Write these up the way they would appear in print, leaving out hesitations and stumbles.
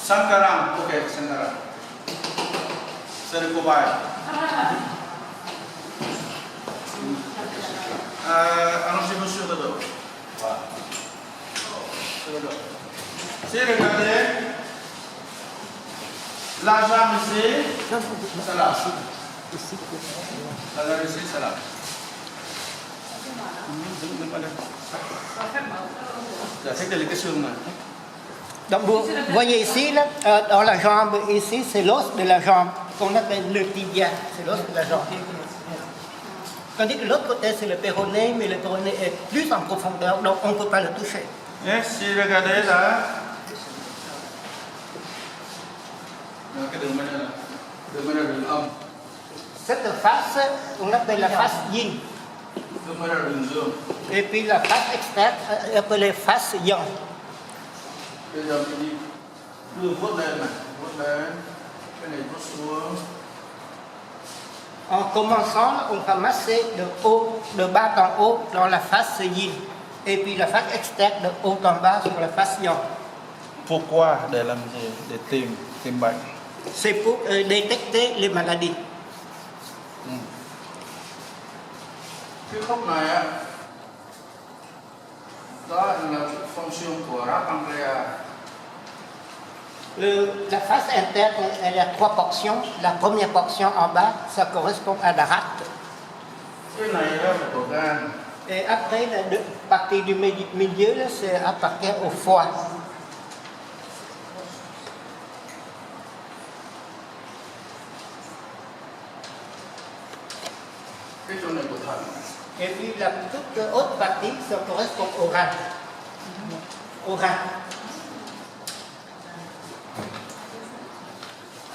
Sankaran, ok, Sankaran. C'est le cobaye. Allongez-vous sur le dos. Voilà. Sur le dos. Si regardez, la jambe ici, c'est là. La jambe ici, c'est là. Giải thích là cái xương này. Donc vous voyez ici, là, dans la jambe, ici, c'est l'os de la jambe qu'on appelle le tibia, c'est l'os de la jambe. Tandis que l'autre côté, c'est le péroné, mais le péroné est plus en profondeur, donc on ne peut pas le toucher. Et si regardez là, cái đường bên đây là đường âm, Cette face, on appelle la face yin. đường bên đây là đường dương. Et puis la face externe, appelée face yang. Bây giờ mình đi đưa vuốt lên này, vuốt lên, cái này vuốt xuống. En commençant, on va masser de haut, de bas en haut dans la face yin. Et puis la face externe de haut en bas sur la face yang. Pourquoi? Để làm gì? Để tìm bệnh. C'est pour détecter les maladies. Cái khúc này á, đó là fonction của ráp pancréas. La face interne, elle a 3 portions. La première portion en bas, ça correspond à la rate. Cái này đó là của gan. Et après, la partie du milieu, là, c'est appartient au foie. Cái chỗ này của thận. Et puis la toute haute partie, ça correspond au rein. Au rein.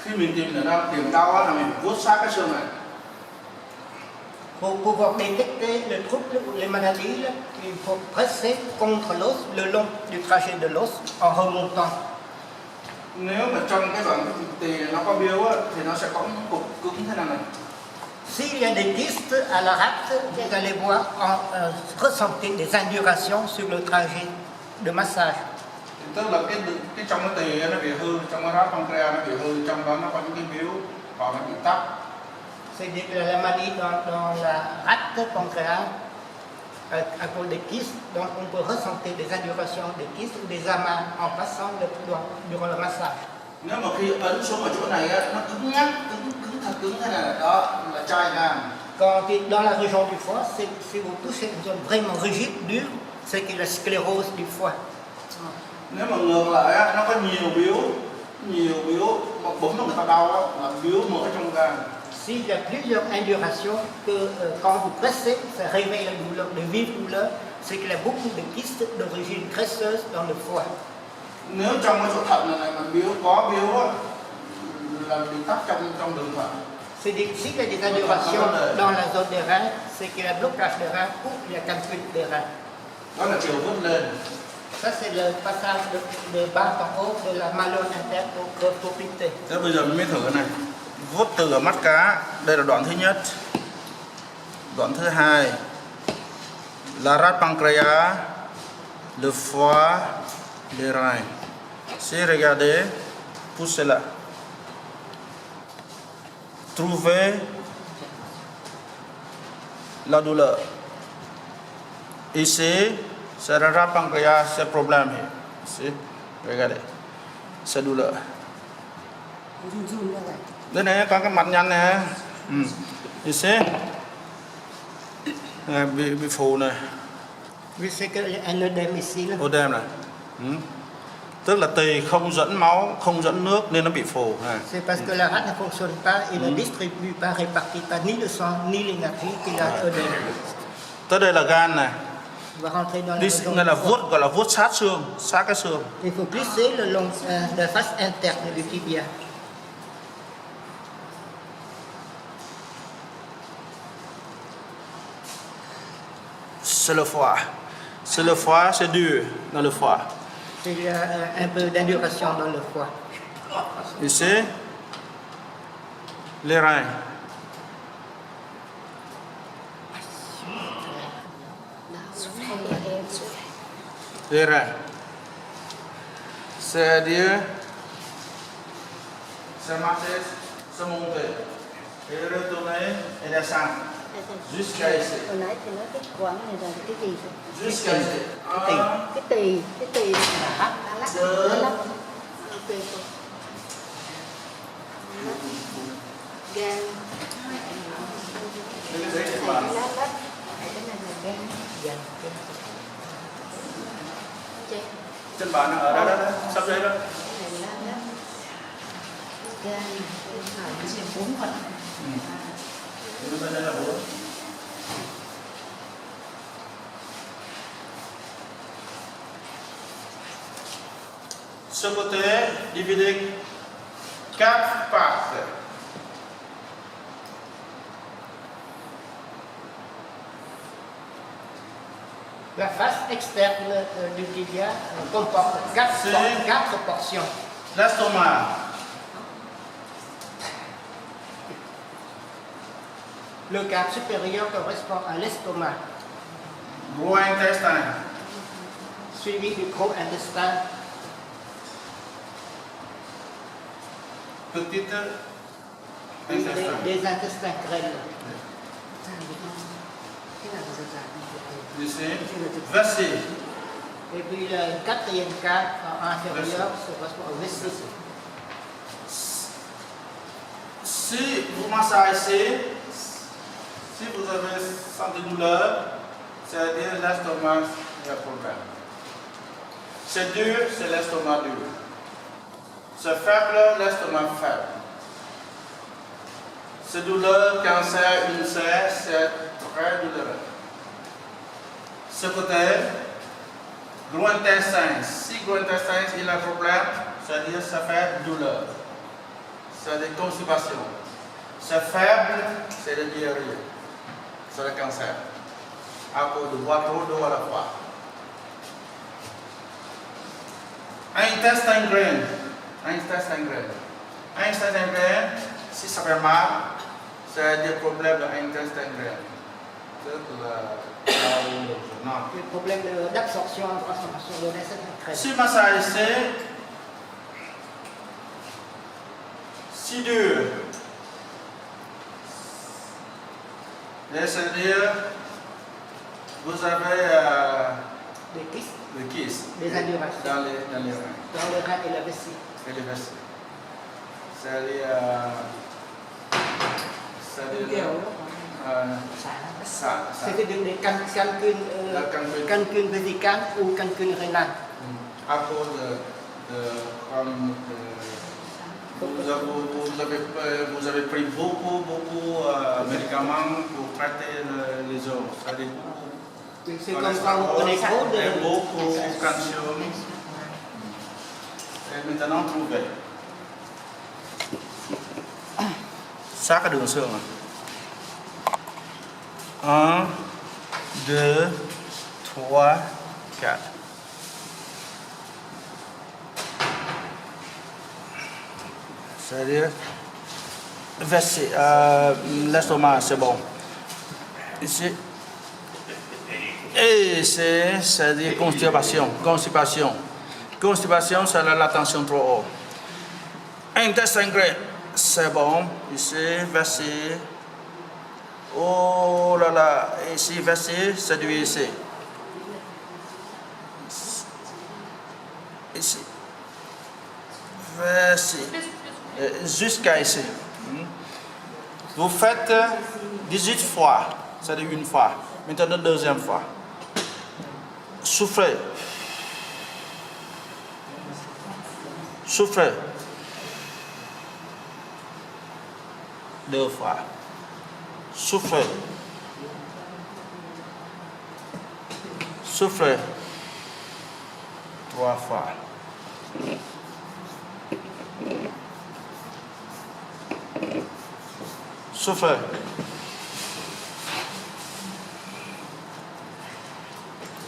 Khi mình tìm đau á, là mình vuốt sát cái xương này. Pour pouvoir détecter le trouble ou les maladies, là, il faut presser contre l'os le long du trajet de l'os en remontant. Nếu mà trong cái đoạn tỳ nó có biếu á, thì nó sẽ có những cục cứng thế này. S'il y a des kystes à la rate, vous allez voir ressentir des indurations sur le trajet de massage. Tức là cái trong cái tỳ nó bị hư, trong cái ráp pancréas nó bị hư, trong đó nó có những cái biếu hoặc nó bị tắc. C'est-à-dire que la maladie dans la rate pancréas, à cause des kystes, donc on peut ressentir des indurations, des kystes ou des amas en passant le doigt durant le massage. Nếu mà khi ấn xuống ở chỗ này á, nó cứng nhắc, thật cứng thế này, đó là chai gan. Quand dans la région du foie, si vous touchez une zone vraiment rigide, dure, c'est que la sclérose du foie. Nếu mà ngược lại á, nó có nhiều biếu, mà bấm vào người ta đau á, là biếu mỡ trong gan. S'il y a plusieurs indurations, que quand vous pressez, ça réveille la douleur, de vives douleurs, c'est qu'il y a beaucoup de kystes d'origine graisseuse dans le foie. Nếu trong cái chỗ thận này mà có biếu á, là bị tắc trong đường thận. C'est-à-dire que s'il y a des indurations dans la zone des reins, c'est qu'il y a blocage des reins ou il y a calcul des reins. Đó là chiều vút lên. Ça, c'est le passage de bas en haut de la malleole interne au creux. Thế bây giờ mình mới thử cái này. Vuốt từ ở mắt cá, đây là đoạn thứ nhất. Đoạn thứ hai, la rate pancréas, le foie, les reins. Si regardez, poussez là. Trouvez la douleur. Ici, c'est la rate pancréas, c'est le problème. Ici, regardez, c'est douleur. Đây này có cái mặt nhăn này. Ici, bị phù này. Oui, c'est un œdème ici. Là. Œdème này. Tức là tỳ không dẫn máu, không dẫn nước nên nó bị phù. C'est parce que la rate ne fonctionne pas et ne distribue pas, répartit pas ni le sang ni l'énergie qu'il a œdème. Tới đây là gan này. Va rentrer dans la Đi région này là du foie. vuốt, gọi là vuốt sát xương, sát cái xương. Il faut glisser le long de la face interne du tibia. C'est le foie. C'est le foie, c'est dur dans le foie. Il y a un peu d'induration dans le foie. Ici, les reins. Les reins. C'est-à-dire se marcher, se monter. Et retourner et descendre. Jusqu'à ici. Hồi nãy thì nói cái quãng này là cái gì vậy? Jusqu'à ici. Cái tỳ là hấp lá lách. Ok cô. Gan. Cái giấy trên Lá bàn. lách. Cái này là gan. Dạ. Chết. Trên bàn ở đó, đó, sắp giấy đó. Cái này lá lách. Gan. Cái bún phật. Bên đây là 4. Ce côté divisé 4 parties. La face externe du tibia comporte C'est- 4 portions. L'estomac, Le quart supérieur correspond à l'estomac, gros intestin, suivi du gros intestin, petit intestin. des intestins grêles. Cái nào là dạ. Ici, vessie. Et puis le quatrième quart inférieur se correspond au vessie. Si vous massagez ici, si vous avez senti douleur, c'est-à-dire l'estomac, il y a problème. C'est dur, c'est l'estomac dur. C'est faible, l'estomac faible. C'est douleur, cancer, ulcère, c'est très douloureux. Ce côté, gros intestin, si gros intestin il a problème, c'est-à-dire ça fait douleur. C'est des constipations. C'est faible, c'est le diarrhée. C'est le cancer. À cause de boire trop d'eau à la fois. Intestin grêle. Intestin grêle. Intestin grêle, si ça fait mal, c'est des problèmes d'intestin grêle. C'est non. Le problème d'absorption en transformation de l'intestin grêle. Si massage ici, si dur, c'est-à-dire vous avez Des kystes, le kyste des anéurations dans les reins dans le rein et la vessie. et les vessies. C'est-à-dire, ça. C'est-à-dire des calculs vésicales ou calculs rénales. À cause comme vous avez pris beaucoup de médicaments pour traiter les os. C'est-à-dire C'est comme quand vous prenez trop de... beaucoup de calcium. Et maintenant trouvé. Ça cái đường xương à? 1, 2, 3, 4. C'est-à-dire, l'estomac, c'est bon. Ici. Et c'est-à-dire constipation. Constipation, c'est la tension trop haute. Intestin grêle, c'est bon. Ici, vessie. Oh là là, ici, vessie, c'est du ici. Ici. Vessie. Jusqu'à ici. Vous faites 18 fois, c'est-à-dire une fois. Maintenant, deuxième fois. Soufflez. Soufflez. 2 fois. Soufflez. Soufflez. 3 fois. Soufflez.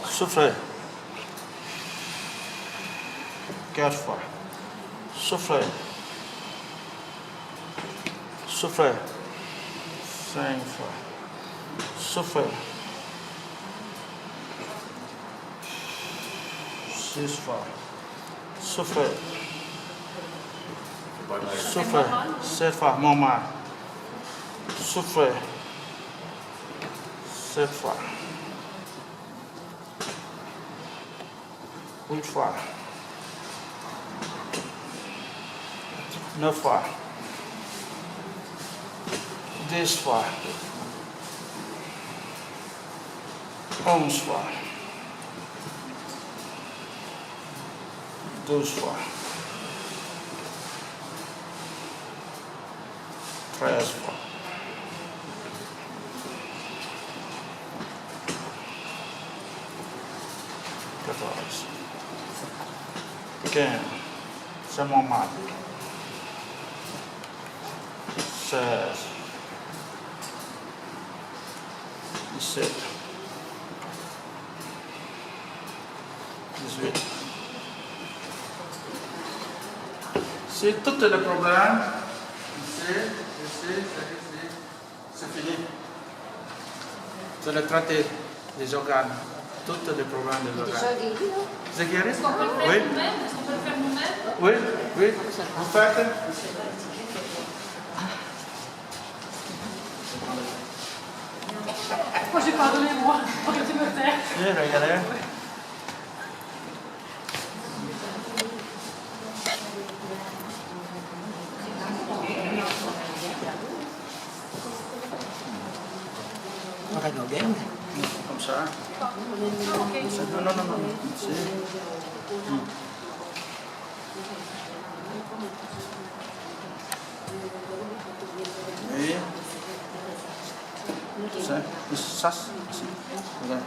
Soufflez. 4 fois. Soufflez. Soufflez. 5 fois. Soufflez. 6 fois. Soufflez. Souffle. 7 fois, mon mal. Souffle. 7 fois. 8 fois. 9 fois. 10 fois. 11 fois. 12 fois. 13 fois. 14. 15. C'est mon mal. 16. 17. 18. C'est tout le problème. Ici, c'est fini. C'est le traité des organes. Tous les problèmes des organes. C'est guéri? Est-ce qu'on peut le faire Oui. nous-mêmes? Est-ce qu'on peut le faire nous-mêmes? Oui, oui. Vous faites? Moi, j'ai pardonné, moi. Arrêtez de me faire. Oui, regardez. On va dans le game. Comme ça. Non, non, non, non. Ici. Oui. Ça, ici. Regarde.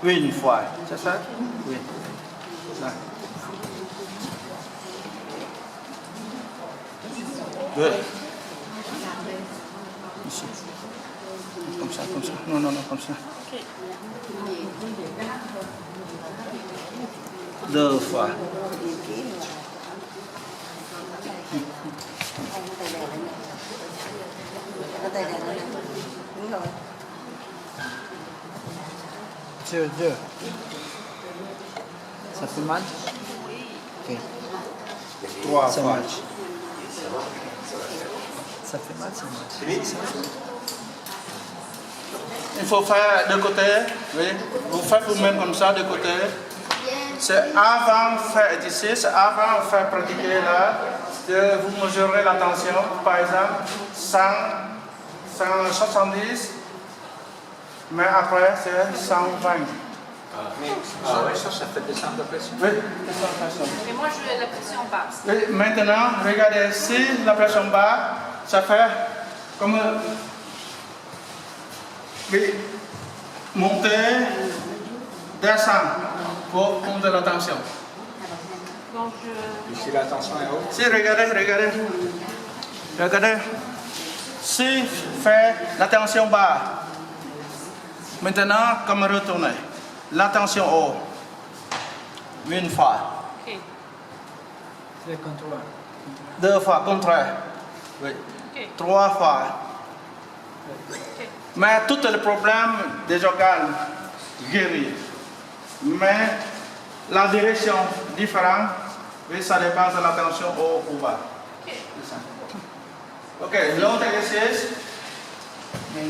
Oui, une fois. C'est ça? Oui. Ça. Oui. Ici. Comme ça, comme ça. Non, non, non, comme ça. Deux fois. Deux. Ça fait mal? Ok. Trois Ça fois. marche. Ça fait mal, ça marche. Il faut faire de côté. Oui. Vous faites vous-même comme ça de côté. C'est avant de faire ici, c'est avant de faire pratiquer là. Vous mesurez la tension, par exemple, 100, 170, mais après c'est 120. Ça fait descendre la pression. Oui, 120. Mais moi, je veux la pression basse. Et maintenant, regardez, si la pression bas, ça fait comme oui, monter, descendre pour monter la tension. Donc, Ici, la tension est haute. Si, regardez. Regardez. Si fait la tension bas. Maintenant, comme retourner. La tension haut. Une fois. OK. C'est le contrôle. Deux fois, contraire. Oui. OK. Trois fois. Mais tout le problème des organes guéris. Mais la direction différente, oui, ça dépend de la tension haut ou bas. OK. Ok, l'autre exercice.